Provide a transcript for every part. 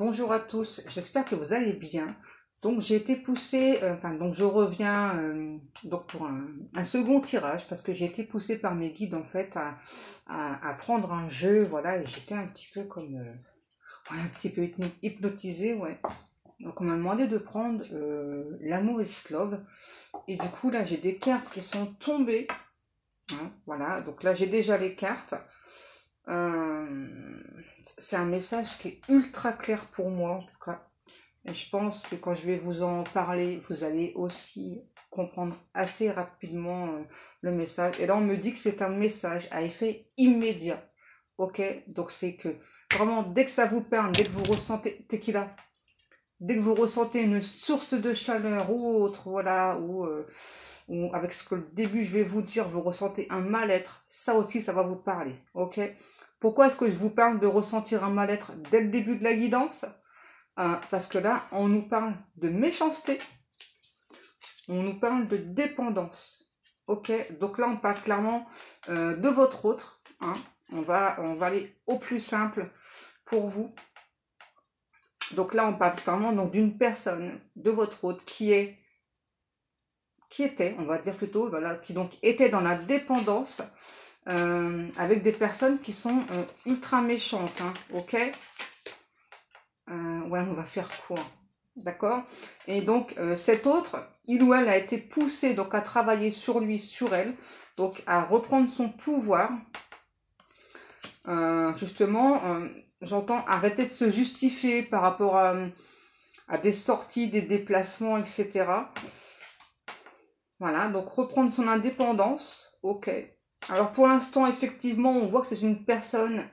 Bonjour à tous, j'espère que vous allez bien. Donc j'ai été poussée, donc je reviens donc pour un second tirage parce que j'ai été poussée par mes guides en fait à prendre un jeu, voilà, et j'étais un petit peu comme un petit peu hypnotisée, ouais. Donc on m'a demandé de prendre l'amour is love et du coup là j'ai des cartes qui sont tombées, hein, voilà. Donc là j'ai déjà les cartes. C'est un message qui est ultra clair pour moi en tout cas. Et je pense que quand je vais vous en parler, vous allez aussi comprendre assez rapidement le message. Et là, on me dit que c'est un message à effet immédiat. Ok? Donc, c'est que vraiment, dès que ça vous parle, dès que vous ressentez, tequila, dès que vous ressentez une source de chaleur ou autre, voilà, ou avec ce que le début je vais vous dire, vous ressentez un mal-être, ça aussi, ça va vous parler. Ok? Pourquoi est-ce que je vous parle de ressentir un mal-être dès le début de la guidance? Parce que là, on nous parle de méchanceté, on nous parle de dépendance. Ok, donc là, on parle clairement de votre autre. Hein. On va aller au plus simple pour vous. Donc là, on parle clairement donc d'une personne, de votre autre, qui était, on va dire plutôt, voilà, qui donc était dans la dépendance avec des personnes qui sont ultra méchantes. Hein, ok. Ouais, on va faire court. D'accord? Et donc, cet autre, il ou elle a été poussé donc à travailler sur lui, sur elle, donc à reprendre son pouvoir. Justement, j'entends arrêter de se justifier par rapport à des sorties, des déplacements, etc. Voilà, donc reprendre son indépendance. Ok. Alors pour l'instant, effectivement, on voit que c'est une personne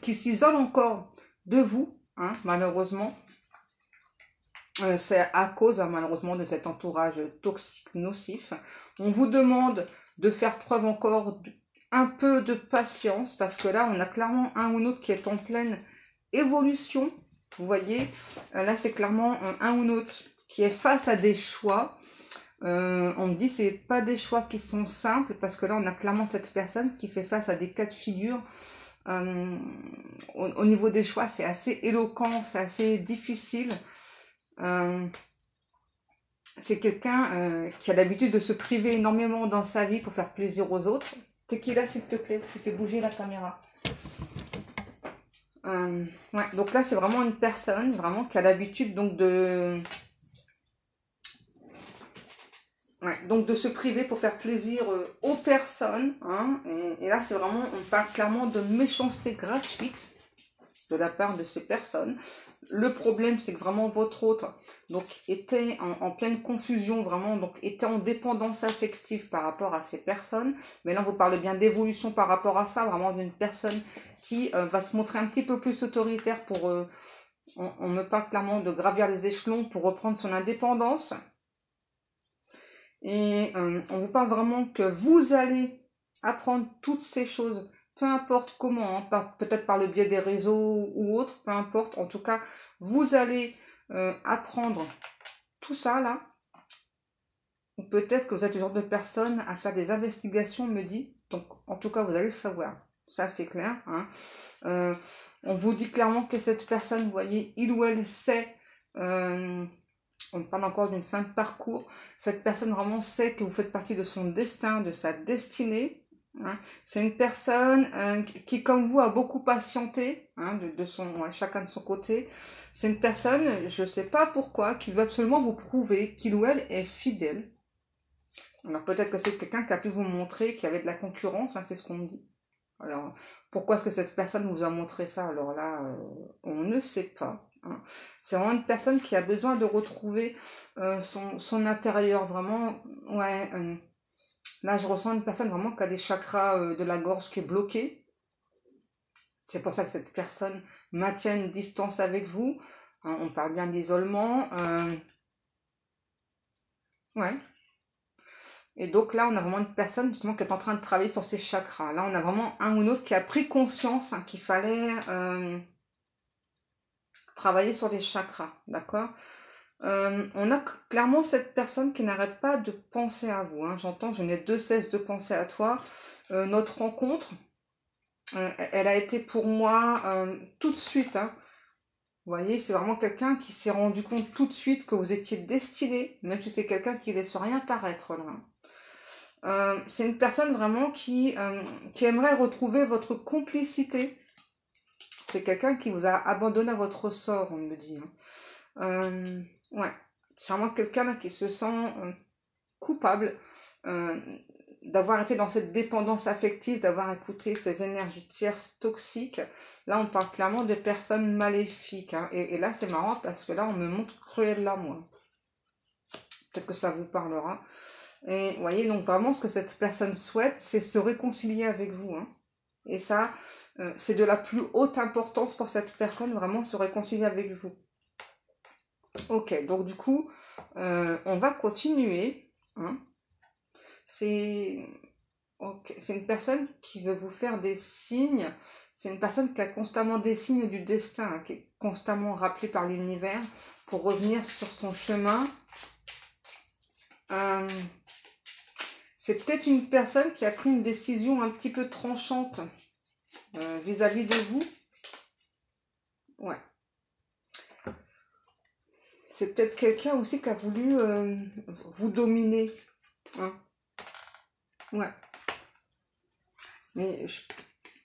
qui s'isole encore de vous, hein, malheureusement. C'est à cause, hein, malheureusement, de cet entourage toxique, nocif. On vous demande de faire preuve encore un peu de patience, parce que là, on a clairement un ou l'autre qui est en pleine évolution. Vous voyez, là, c'est clairement un ou l'autre qui est face à des choix. On me dit c'est pas des choix qui sont simples, parce que là, on a clairement cette personne qui fait face à des cas de figure. Au niveau des choix, c'est assez éloquent, c'est assez difficile. C'est quelqu'un qui a l'habitude de se priver énormément dans sa vie pour faire plaisir aux autres. Tequila, s'il te plaît, tu fais bouger la caméra. Ouais, donc là, c'est vraiment une personne vraiment qui a l'habitude donc de se priver pour faire plaisir aux personnes. Hein, et là, c'est vraiment, on parle clairement de méchanceté gratuite de la part de ces personnes. Le problème, c'est que vraiment votre autre donc était en pleine confusion, vraiment, donc était en dépendance affective par rapport à ces personnes. Mais là, on vous parle bien d'évolution par rapport à ça, vraiment d'une personne qui va se montrer un petit peu plus autoritaire pour... on me parle clairement de gravir les échelons pour reprendre son indépendance. Et on vous parle vraiment que vous allez apprendre toutes ces choses, peu importe comment, hein, peut-être par le biais des réseaux ou autre, peu importe. En tout cas, vous allez apprendre tout ça là. Ou peut-être que vous êtes le genre de personne à faire des investigations, me dit. Donc, en tout cas, vous allez le savoir. Ça, c'est clair. Hein. On vous dit clairement que cette personne, vous voyez, il ou elle sait... on parle encore d'une fin de parcours. Cette personne vraiment sait que vous faites partie de son destin, de sa destinée. Hein. C'est une personne qui, comme vous, a beaucoup patienté, hein, chacun de son côté. C'est une personne, je ne sais pas pourquoi, qui veut absolument vous prouver qu'il ou elle est fidèle. Alors peut-être que c'est quelqu'un qui a pu vous montrer qu'il y avait de la concurrence, hein, c'est ce qu'on me dit. Alors, pourquoi est-ce que cette personne vous a montré ça? Alors là, on ne sait pas. Hein. C'est vraiment une personne qui a besoin de retrouver son intérieur, vraiment. Ouais. Là, je ressens une personne vraiment qui a des chakras de la gorge qui est bloquée. C'est pour ça que cette personne maintient une distance avec vous. Hein, on parle bien d'isolement. Ouais. Et donc là, on a vraiment une personne justement qui est en train de travailler sur ses chakras. Là, on a vraiment un ou l'autre qui a pris conscience hein, qu'il fallait travailler sur les chakras, d'accord. On a clairement cette personne qui n'arrête pas de penser à vous. Hein. J'entends, je n'ai de cesse de penser à toi. Notre rencontre, elle a été pour moi tout de suite. Hein, Vous voyez, c'est vraiment quelqu'un qui s'est rendu compte tout de suite que vous étiez destiné, même si c'est quelqu'un qui laisse rien paraître là. C'est une personne vraiment qui aimerait retrouver votre complicité. C'est quelqu'un qui vous a abandonné à votre sort, on me dit. Ouais, c'est vraiment quelqu'un qui se sent coupable d'avoir été dans cette dépendance affective, d'avoir écouté ces énergies tierces toxiques. Là, on parle clairement de personnes maléfiques. Hein. Et là, c'est marrant parce que là, on me montre Cruella, moi. Peut-être que ça vous parlera. Et vous voyez, donc vraiment, ce que cette personne souhaite, c'est se réconcilier avec vous. Hein. Et ça, c'est de la plus haute importance pour cette personne, vraiment se réconcilier avec vous. Ok, donc du coup, on va continuer. Hein. C'est une personne qui veut vous faire des signes. C'est une personne qui a constamment des signes du destin, hein, qui est constamment rappelée par l'univers pour revenir sur son chemin. C'est peut-être une personne qui a pris une décision un petit peu tranchante vis-à-vis de vous. Ouais. C'est peut-être quelqu'un aussi qui a voulu vous dominer. Hein. Ouais. Mais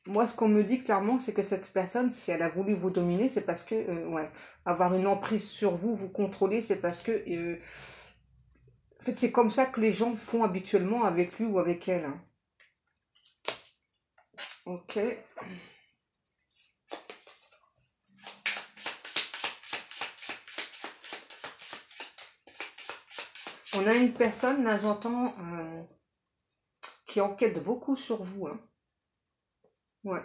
moi, ce qu'on me dit clairement, c'est que cette personne, si elle a voulu vous dominer, c'est parce que, ouais, avoir une emprise sur vous, vous contrôler, c'est parce que... en fait, c'est comme ça que les gens font habituellement avec lui ou avec elle. Hein. Ok. On a une personne, là, j'entends, qui enquête beaucoup sur vous. Hein. Ouais.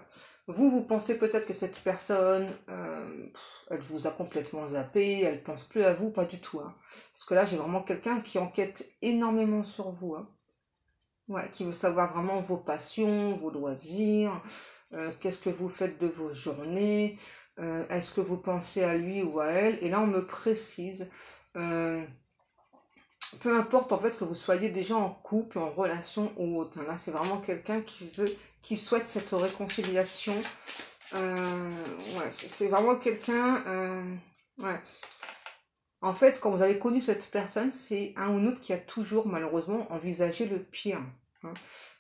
Vous pensez peut-être que cette personne, elle vous a complètement zappé, elle pense plus à vous, pas du tout. Hein. Parce que là, j'ai vraiment quelqu'un qui enquête énormément sur vous. Hein. Ouais, qui veut savoir vraiment vos passions, vos loisirs, qu'est-ce que vous faites de vos journées, est-ce que vous pensez à lui ou à elle. Et là, on me précise, peu importe en fait que vous soyez déjà en couple, en relation ou autre. Là, c'est vraiment quelqu'un qui souhaite cette réconciliation. Ouais, c'est vraiment quelqu'un, ouais. En fait, quand vous avez connu cette personne, c'est un ou l'autre qui a toujours, malheureusement, envisagé le pire. Hein.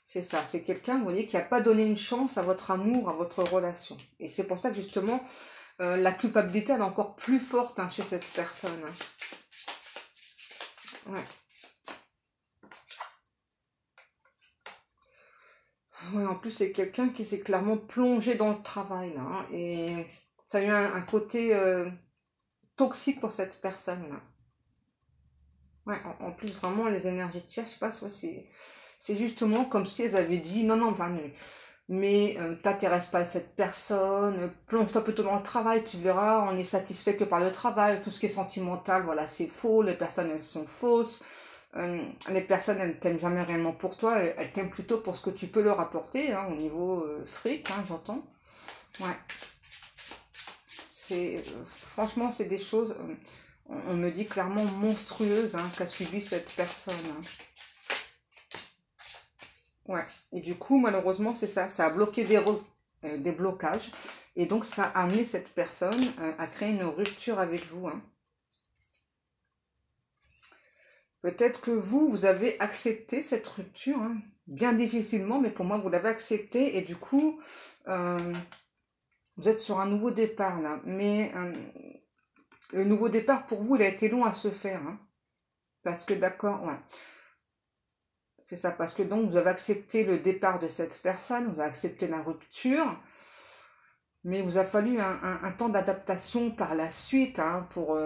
C'est ça, c'est quelqu'un, vous voyez, qui n'a pas donné une chance à votre amour, à votre relation. Et c'est pour ça que, justement, la culpabilité, elle est encore plus forte hein, chez cette personne. Hein. Ouais. Ouais, en plus, c'est quelqu'un qui s'est clairement plongé dans le travail, là. Hein, et ça a eu un côté toxique pour cette personne-là. Ouais, en plus, vraiment, les énergies de Pierre, je sais pas, c'est justement comme si elles avaient dit, non, non, enfin, mais t'intéresses pas à cette personne, plonge-toi plutôt dans le travail, tu verras, on est satisfait que par le travail, tout ce qui est sentimental, voilà, c'est faux, les personnes, elles sont fausses, les personnes, elles t'aiment jamais réellement pour toi, elles t'aiment plutôt pour ce que tu peux leur apporter, hein, au niveau fric, hein, j'entends. Ouais, franchement, c'est des choses... on me dit clairement monstrueuse hein, qu'a subi cette personne. Hein. Ouais. Et du coup, malheureusement, c'est ça. Ça a bloqué des blocages. Et donc, ça a amené cette personne à créer une rupture avec vous. Hein. Peut-être que vous avez accepté cette rupture. Hein. Bien difficilement, mais pour moi, vous l'avez accepté. Et du coup, vous êtes sur un nouveau départ là. Mais... le nouveau départ, pour vous, il a été long à se faire. Hein. Parce que, d'accord, ouais. C'est ça, parce que donc, vous avez accepté le départ de cette personne, vous avez accepté la rupture, mais il vous a fallu un temps d'adaptation par la suite, hein, pour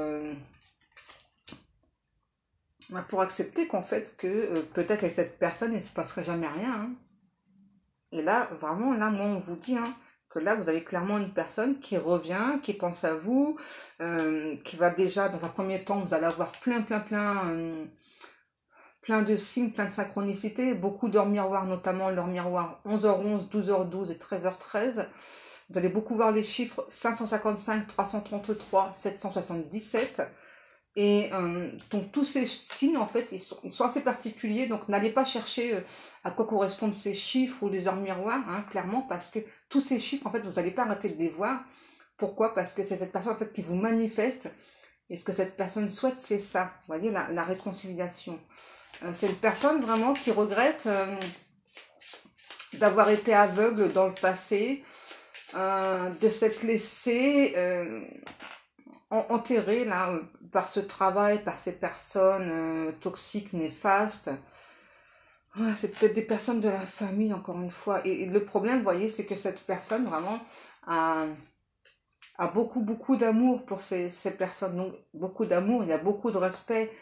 accepter qu'en fait, que peut-être avec cette personne, il ne se passerait jamais rien. Hein. Et là, vraiment, là, moi, on vous dit, hein, que là, vous avez clairement une personne qui revient, qui pense à vous, qui va déjà, dans un premier temps, vous allez avoir plein de signes, plein de synchronicités, beaucoup d'heures miroirs, notamment leur miroir 11h11, 12h12 et 13h13. Vous allez beaucoup voir les chiffres 555, 333, 777. Et donc tous ces signes, en fait, ils sont assez particuliers. Donc n'allez pas chercher à quoi correspondent ces chiffres ou les heures miroirs, hein, clairement, parce que tous ces chiffres, en fait, vous n'allez pas arrêter de les voir. Pourquoi? Parce que c'est cette personne en fait qui vous manifeste. Et ce que cette personne souhaite, c'est ça. Vous voyez, la réconciliation. C'est une personne vraiment qui regrette d'avoir été aveugle dans le passé, de s'être laissé enterrer là, par ce travail, par ces personnes toxiques, néfastes. C'est peut-être des personnes de la famille, encore une fois. Et le problème, vous voyez, c'est que cette personne, vraiment, a beaucoup d'amour pour ces personnes. Donc, beaucoup d'amour, il y a beaucoup de respect.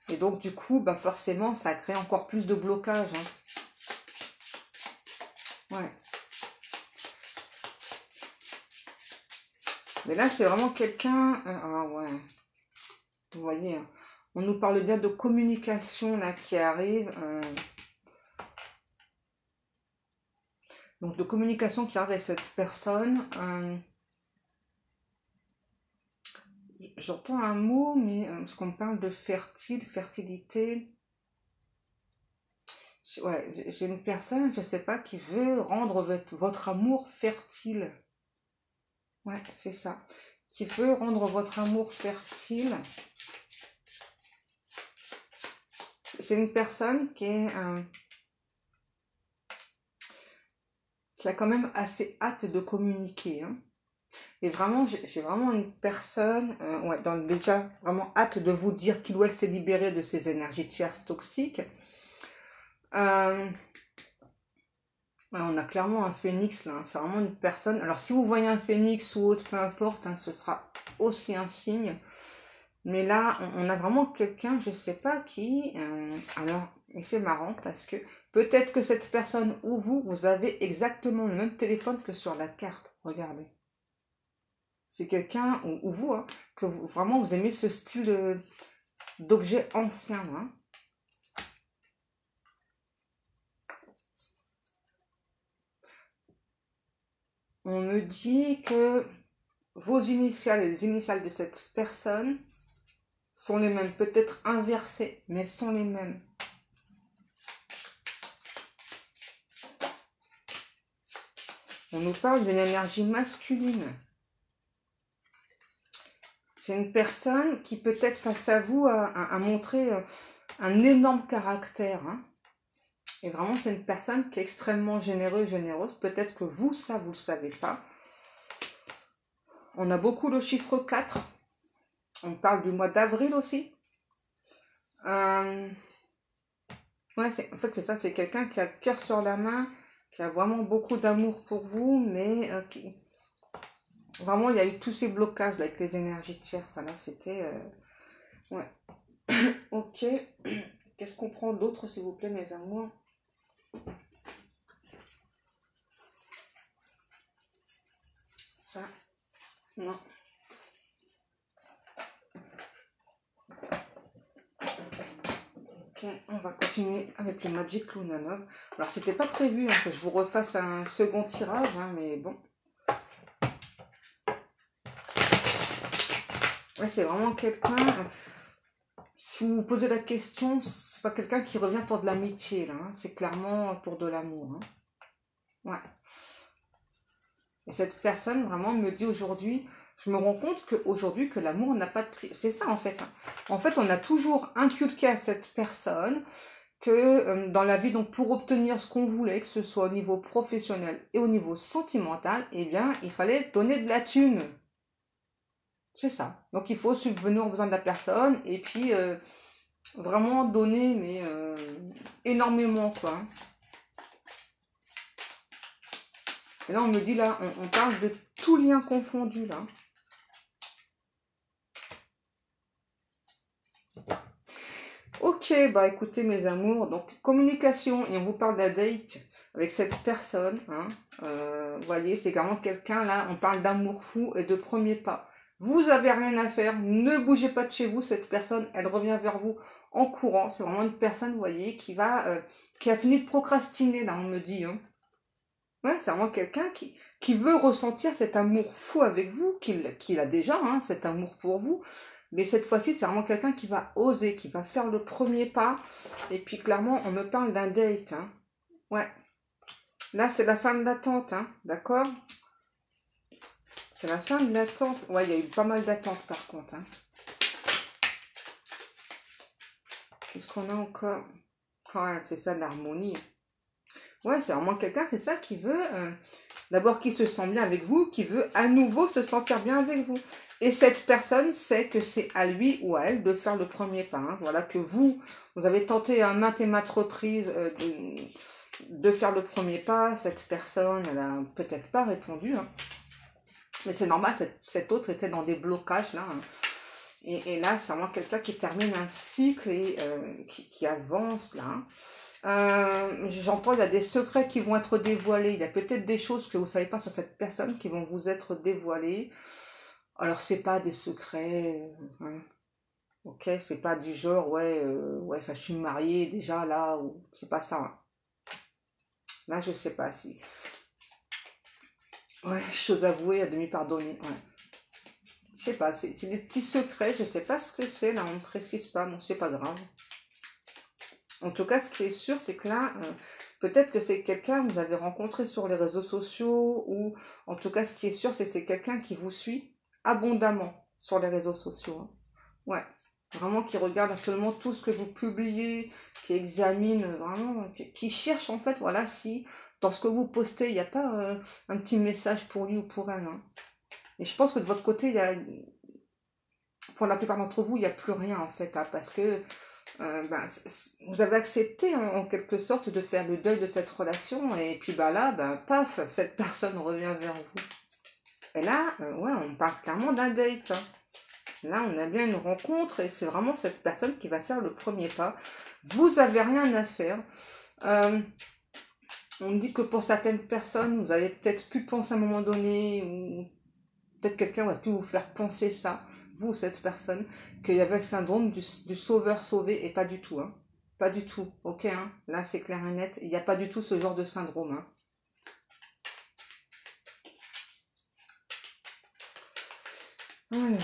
Et donc, du coup, bah, forcément, ça crée encore plus de blocage. Ouais. Mais là, c'est vraiment quelqu'un... ah ouais. Vous voyez, on nous parle bien de communication, là, qui arrive. Donc, de communication qui arrive avec cette personne. J'entends un mot, mais parce qu'on parle de fertilité. Ouais, j'ai une personne, je sais pas, qui veut rendre votre amour fertile. Ouais, c'est ça. Qui veut rendre votre amour fertile. C'est une personne qui est... qui a quand même assez hâte de communiquer. Et vraiment, j'ai vraiment une personne, ouais, déjà vraiment hâte de vous dire qu'il ou elle s'est libéré de ces énergies tierces toxiques. Ouais, on a clairement un phénix là, c'est vraiment une personne. Alors si vous voyez un phénix ou autre, peu importe, ce sera aussi un signe. Mais là, on a vraiment quelqu'un, je sais pas qui. Alors, et c'est marrant parce que peut-être que cette personne ou vous avez exactement le même téléphone que sur la carte. Regardez. C'est quelqu'un ou vous, que vraiment vous aimez ce style d'objet ancien. On me dit que vos initiales et les initiales de cette personne sont les mêmes, peut-être inversées, mais sont les mêmes. On nous parle d'une énergie masculine. C'est une personne qui peut-être face à vous a montré un énorme caractère. Et vraiment, c'est une personne qui est extrêmement généreuse. Peut-être que vous, ça, vous ne le savez pas. On a beaucoup le chiffre 4. On parle du mois d'avril aussi. Ouais, en fait, c'est ça. C'est quelqu'un qui a le cœur sur la main, qui a vraiment beaucoup d'amour pour vous, mais qui... Vraiment, il y a eu tous ces blocages là, avec les énergies tierces. Là, c'était... Ouais. Ok. Qu'est-ce qu'on prend d'autre, s'il vous plaît, mes amours? Ça. Non. Ok, on va continuer avec le Magic Luna Love. Alors, c'était pas prévu que je vous refasse un second tirage, mais bon. Ouais, c'est vraiment quelqu'un... Si vous vous posez la question, c'est pas quelqu'un qui revient pour de l'amitié, là. C'est clairement pour de l'amour. Ouais. Et cette personne, vraiment, me dit aujourd'hui... Je me rends compte qu'aujourd'hui, que l'amour n'a pas de prix. C'est ça, en fait. En fait, on a toujours inculqué à cette personne que dans la vie, donc pour obtenir ce qu'on voulait, que ce soit au niveau professionnel et au niveau sentimental, eh bien, il fallait donner de la thune. C'est ça. Donc, il faut subvenir aux besoins de la personne et puis vraiment donner, mais énormément, quoi. Et là, on me dit, là, on parle de tout lien confondu, là. Ok, bah écoutez mes amours, donc communication, et on vous parle d'un date avec cette personne, vous voyez, c'est vraiment quelqu'un, là, on parle d'amour fou et de premier pas. Vous avez rien à faire, ne bougez pas de chez vous, cette personne, elle revient vers vous en courant, c'est vraiment une personne, vous voyez, qui a fini de procrastiner, là, on me dit, Ouais, c'est vraiment quelqu'un qui veut ressentir cet amour fou avec vous, qu'il a déjà, cet amour pour vous. Mais cette fois-ci, c'est vraiment quelqu'un qui va oser, qui va faire le premier pas. Et puis clairement, on me parle d'un date. Ouais. Là, c'est la femme d'attente, d'accord? C'est la fin de l'attente. Ouais, il y a eu pas mal d'attentes par contre. Hein. Qu'est-ce qu'on a encore? Ouais, c'est ça l'harmonie. Ouais, c'est vraiment quelqu'un, c'est ça qui veut, d'abord qui se sent bien avec vous, qui veut à nouveau se sentir bien avec vous. Et cette personne sait que c'est à lui ou à elle de faire le premier pas. Hein. Voilà, que vous avez tenté à maintes et maintes reprises de faire le premier pas. Cette personne, elle a peut-être pas répondu. Hein. Mais c'est normal, cette autre était dans des blocages là. Hein. Et là, c'est vraiment quelqu'un qui termine un cycle et qui avance là. Hein. J'entends, il y a des secrets qui vont être dévoilés. Il y a peut-être des choses que vous savez pas sur cette personne qui vont vous être dévoilées. Alors, c'est pas des secrets. Hein. Ok, c'est pas du genre, ouais, je suis mariée déjà là, ou c'est pas ça. Hein. Là, je sais pas si. Ouais, chose avouée, à demi pardonnée. Ouais. Je sais pas, c'est des petits secrets, je sais pas ce que c'est, là, on ne précise pas, bon, c'est pas grave. En tout cas, ce qui est sûr, c'est que là, peut-être que c'est quelqu'un que vous avez rencontré sur les réseaux sociaux, ou en tout cas, ce qui est sûr, c'est que c'est quelqu'un qui vous suit abondamment sur les réseaux sociaux. Hein. Ouais, vraiment qui regarde absolument tout ce que vous publiez, qui examine vraiment, qui cherche en fait, voilà, si dans ce que vous postez, il n'y a pas un petit message pour lui ou pour elle. Hein. Et je pense que de votre côté, il y a, pour la plupart d'entre vous, il n'y a plus rien en fait, hein, parce que vous avez accepté en quelque sorte de faire le deuil de cette relation, et puis là, paf, cette personne revient vers vous. Et là, ouais, on parle clairement d'un date. Hein. Là, on a bien une rencontre, et c'est vraiment cette personne qui va faire le premier pas. Vous avez rien à faire. On me dit que pour certaines personnes, vous avez peut-être pu penser à un moment donné, ou peut-être quelqu'un va pu vous faire penser ça, vous, cette personne, qu'il y avait le syndrome du sauveur sauvé, et pas du tout, hein. Pas du tout, ok, hein. Là, c'est clair et net, il n'y a pas du tout ce genre de syndrome, hein. Alors.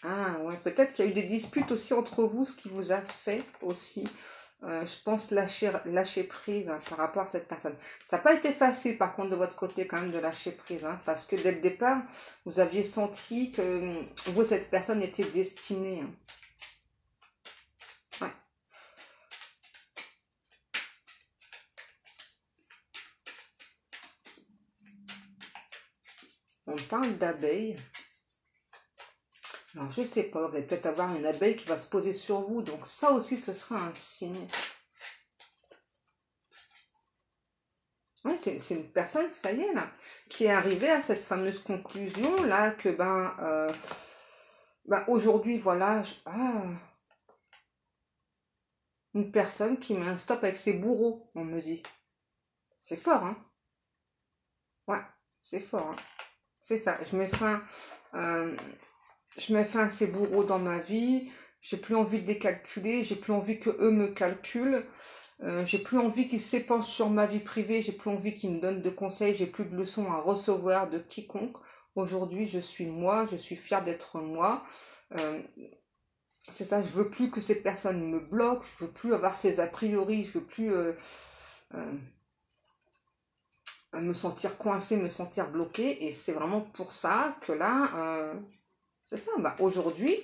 Ah, ouais, peut-être qu'il y a eu des disputes aussi entre vous, ce qui vous a fait aussi je pense lâcher prise hein, par rapport à cette personne. Ça n'a pas été facile par contre de votre côté quand même de lâcher prise, hein, parce que dès le départ, vous aviez senti que vous, cette personne était destinée. Hein. Ouais. On parle d'abeilles. Alors je sais pas, vous allez peut-être avoir une abeille qui va se poser sur vous, donc ça aussi ce sera un signe. Ouais, c'est une personne, ça y est, là, qui est arrivée à cette fameuse conclusion, là, que, aujourd'hui, voilà, une personne qui met un stop avec ses bourreaux, on me dit. C'est fort, hein? Ouais, c'est fort, hein? C'est ça, je mets fin à ces bourreaux dans ma vie, j'ai plus envie de les calculer, j'ai plus envie que eux me calculent. J'ai plus envie qu'ils s'épanchent sur ma vie privée, j'ai plus envie qu'ils me donnent de conseils, j'ai plus de leçons à recevoir de quiconque. Aujourd'hui, je suis moi, je suis fière d'être moi. C'est ça, je veux plus que ces personnes me bloquent, je veux plus avoir ces a priori, je veux plus me sentir coincée, me sentir bloquée. Et c'est vraiment pour ça que là, c'est ça, aujourd'hui,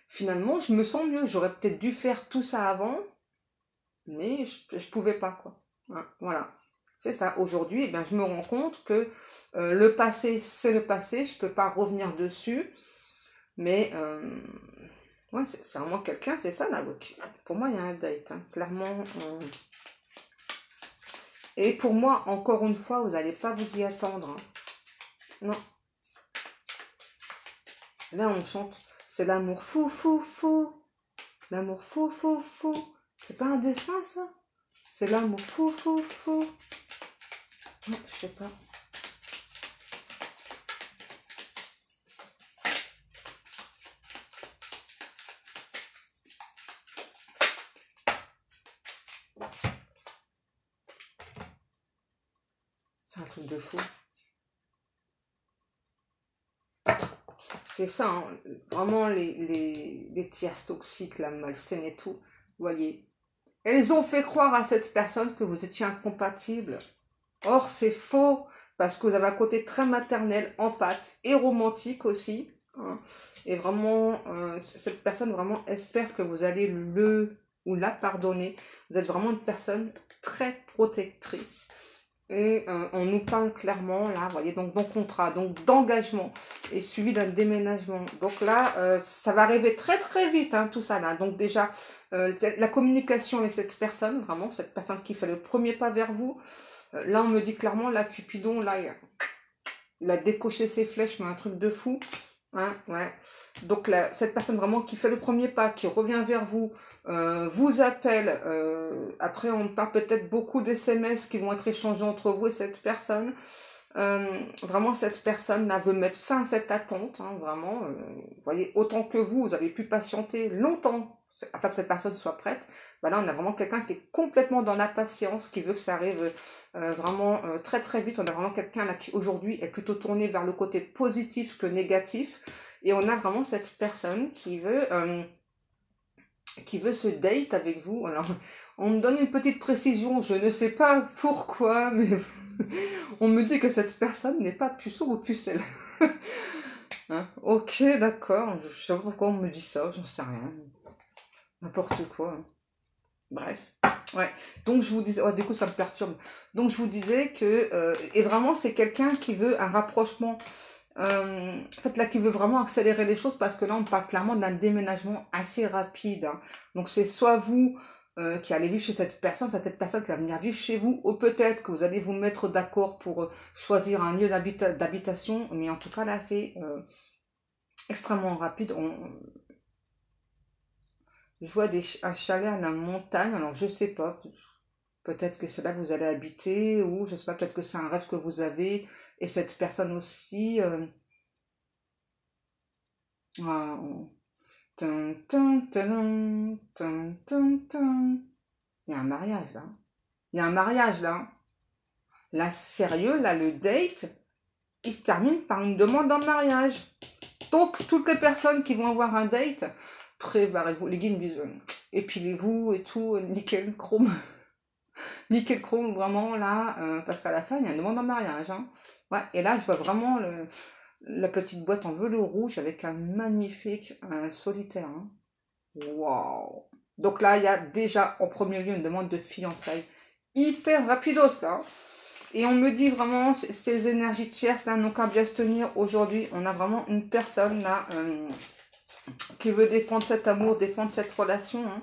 finalement, je me sens mieux. J'aurais peut-être dû faire tout ça avant, mais je pouvais pas quoi. Hein, voilà, c'est ça. Aujourd'hui, je me rends compte que le passé, c'est le passé, je peux pas revenir dessus, mais ouais, c'est vraiment quelqu'un, c'est ça là. Pour moi, il y a un date, hein, clairement. Et pour moi, encore une fois, vous n'allez pas vous y attendre. Hein. Non. Là, on chante, c'est l'amour fou, fou, fou. L'amour fou, fou, fou. C'est pas un dessin, ça? C'est l'amour fou, fou, fou. Non, je sais pas. C'est un truc de fou. C'est ça, hein. Vraiment les tierces toxiques, la malsaine et tout. Vous voyez. Elles ont fait croire à cette personne que vous étiez incompatibles. Or, c'est faux. parce que vous avez un côté très maternel, empathe et romantique aussi. Hein. Et vraiment, cette personne vraiment espère que vous allez le ou la pardonner. Vous êtes vraiment une personne très protectrice. Et on nous parle clairement, là, vous voyez, donc contrat, donc d'engagement, et suivi d'un déménagement. Donc là, ça va arriver très très vite, hein, tout ça là. Donc déjà, la communication avec cette personne, vraiment, cette personne qui fait le premier pas vers vous, là on me dit clairement, là, Cupidon, là, il a décoché ses flèches, mais un truc de fou. Hein, ouais. Donc là, cette personne vraiment qui fait le premier pas, qui revient vers vous, vous appelle. Après, on parle peut-être beaucoup d'SMS qui vont être échangés entre vous et cette personne. Vraiment, cette personne là veut mettre fin à cette attente. Hein, vraiment, vous voyez, autant que vous avez pu patienter longtemps afin que cette personne soit prête. Bah là, on a vraiment quelqu'un qui est complètement dans la patience, qui veut que ça arrive vraiment très très vite. On a vraiment quelqu'un là qui aujourd'hui est plutôt tourné vers le côté positif que négatif. Et on a vraiment cette personne qui veut se date avec vous. Alors, on me donne une petite précision, je ne sais pas pourquoi, mais on me dit que cette personne n'est pas puceau ou pucelle. Hein, ok, d'accord, je sais pas pourquoi on me dit ça, j'en sais rien. N'importe quoi. Hein. Bref. Ouais. Donc je vous disais, du coup ça me perturbe. Donc je vous disais que, et vraiment c'est quelqu'un qui veut un rapprochement, en fait là qui veut vraiment accélérer les choses parce que là on parle clairement d'un déménagement assez rapide. Hein. Donc c'est soit vous qui allez vivre chez cette personne qui va venir vivre chez vous, ou peut-être que vous allez vous mettre d'accord pour choisir un lieu d'habitation, mais en tout cas là c'est extrêmement rapide. Je vois un chalet à la montagne, alors je sais pas, peut-être que c'est là que vous allez habiter, ou je sais pas, peut-être que c'est un rêve que vous avez, et cette personne aussi. Ah, tin, tin, tin, tin, tin, tin. Il y a un mariage là. Il y a un mariage là. Là, sérieux, là, le date, il se termine par une demande en mariage. Donc, toutes les personnes qui vont avoir un date, préparez-vous, les guides disent, épilez-vous et tout, nickel chrome. Nickel chrome, vraiment, là, parce qu'à la fin, il y a une demande en mariage. Hein. Ouais, et là, je vois vraiment la petite boîte en velours rouge avec un magnifique solitaire. Hein. Waouh! Donc là, il y a déjà, en premier lieu, une demande de fiançailles. Hyper rapidos, là. Et on me dit vraiment, ces énergies tierces, là, n'ont qu'à bien se tenir. Aujourd'hui, on a vraiment une personne, là, qui veut défendre cet amour, défendre cette relation. Hein.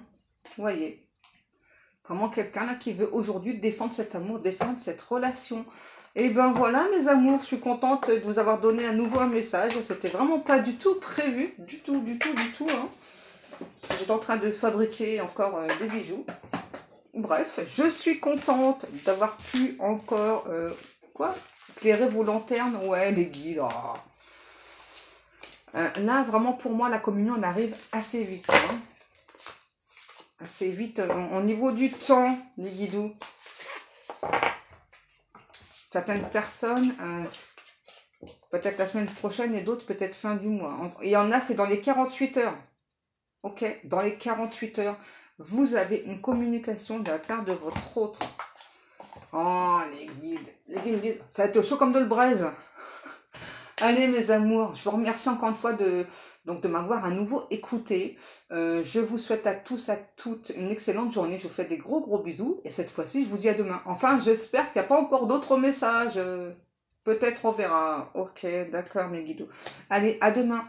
Vous voyez? Vraiment quelqu'un, là, qui veut aujourd'hui défendre cet amour, défendre cette relation. Et ben voilà, mes amours, je suis contente de vous avoir donné à nouveau un message. C'était vraiment pas du tout prévu. Du tout. Hein. J'étais en train de fabriquer encore des bijoux. Bref, je suis contente d'avoir pu encore, éclairer vos lanternes. Ouais, les guides. Oh. Là, vraiment, pour moi, la communion, on arrive assez vite. Hein. Assez vite. Au niveau du temps, les guidous. Certaines personnes, peut-être la semaine prochaine et d'autres peut-être fin du mois. Et il y en a, c'est dans les 48 heures. Ok, dans les 48 heures, vous avez une communication de la part de votre autre. Oh, les guides me disent, ça va être chaud comme de le braise. Allez, mes amours, je vous remercie encore une fois de m'avoir à nouveau écouté. Je vous souhaite à tous, à toutes, une excellente journée. Je vous fais des gros bisous. Et cette fois-ci, je vous dis à demain. Enfin, j'espère qu'il n'y a pas encore d'autres messages. Peut-être on verra. Ok, d'accord, mes guidos. Allez, à demain.